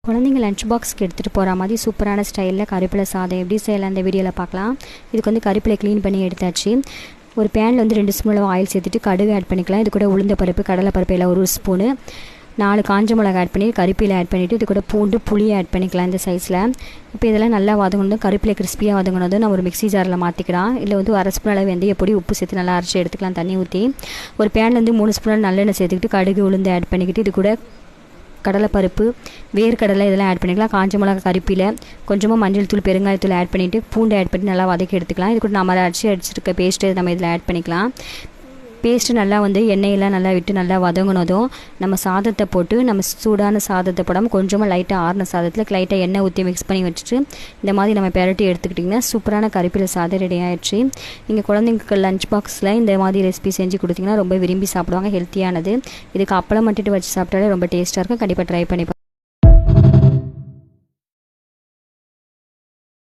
குழந்தைங்க லஞ்ச் பாக்ஸ்க்கு எடுத்துகிட்டு போகிற மாதிரி சூப்பரான ஸ்டைலில் கருவேப்பிலை சாதம் எப்படி செய்யலாம் அந்த வீடியோவில் பார்க்கலாம். இதுக்கு வந்து கருவேப்பிலை க்ளீன் பண்ணி எடுத்தாச்சு. ஒரு பேனில் வந்து 2 ஸ்பூன் அளவு ஆயில் சேர்த்துட்டு கடுகு ஆட் பண்ணிக்கலாம். இது கூட உளுந்த பருப்பு, கடலை பருப்பு எல்லாம் 1 ஸ்பூனு, 4 காஞ்ச மிளகா ஆட் பண்ணி கருவேப்பிலை ஆட் பண்ணிவிட்டு இது கூட பூண்டு, புளியை ஆட் பண்ணிக்கலாம் இந்த சைஸில். இப்போ இதெல்லாம் நல்லா வதங்கணும். கருவேப்பிலை கிறிஸ்பியாக வதங்கினதும் நம்ம ஒரு மிக்ஸி ஜாரில் மாற்றிக்கலாம். இல்லை வந்து 1/2 ஸ்பூன் அளவு வெந்தய பொடி, உப்பு சேர்த்து நல்லா அரைச்சி எடுத்துக்கலாம் தண்ணி ஊற்றி. ஒரு பேனில் வந்து 3 ஸ்பூன் நல்லெண்ணெய் சேர்த்துக்கிட்டு கடுகு உளுந்து ஆட் பண்ணிக்கிட்டு இது கூட கடலைப்பருப்பு, வேர்க்கடலை இதெல்லாம் ஆட் பண்ணிக்கலாம். காஞ்ச மிளகா, கருவேப்பிலை, கொஞ்சமாக மஞ்சள் தூள், பெருங்காயத்தூள் ஆட் பண்ணிவிட்டு பூண்டு ஆட் பண்ணி நல்லா வதக்கி எடுத்துக்கலாம். இது கூட நம்ம அடிச்சிருக்க பேஸ்ட்டு நம்ம இதில் ஆட் பண்ணிக்கலாம். பேஸ்ட்டு நல்லா வந்து எண்ணெயெல்லாம் நல்லா விட்டு நல்லா வதங்கினதும் நம்ம சாதத்தை போட்டு, நம்ம சூடான சாதத்தை போடாமல் கொஞ்சமாக லைட்டாக ஆறின சாதத்தில் லைட்டாக எண்ணெய் ஊற்றி மிக்ஸ் பண்ணி வச்சுட்டு இந்த மாதிரி நம்ம பெரட்டி எடுத்துக்கிட்டிங்கன்னா சூப்பரான கருவேப்பிலை சாதம் ரெடி ஆகிடுச்சு. நீங்கள் குழந்தைங்களுக்கு லஞ்ச் பாக்ஸில் இந்த மாதிரி ரெசிபி செஞ்சு கொடுத்தீங்கன்னா ரொம்ப விரும்பி சாப்பிடுவாங்க. ஹெல்த்தியானது. இதுக்கு அப்பளம் மட்டுட்டு வச்சு சாப்பிட்டாலே ரொம்ப டேஸ்ட்டாக இருக்கும். கண்டிப்பாக ட்ரை பண்ணி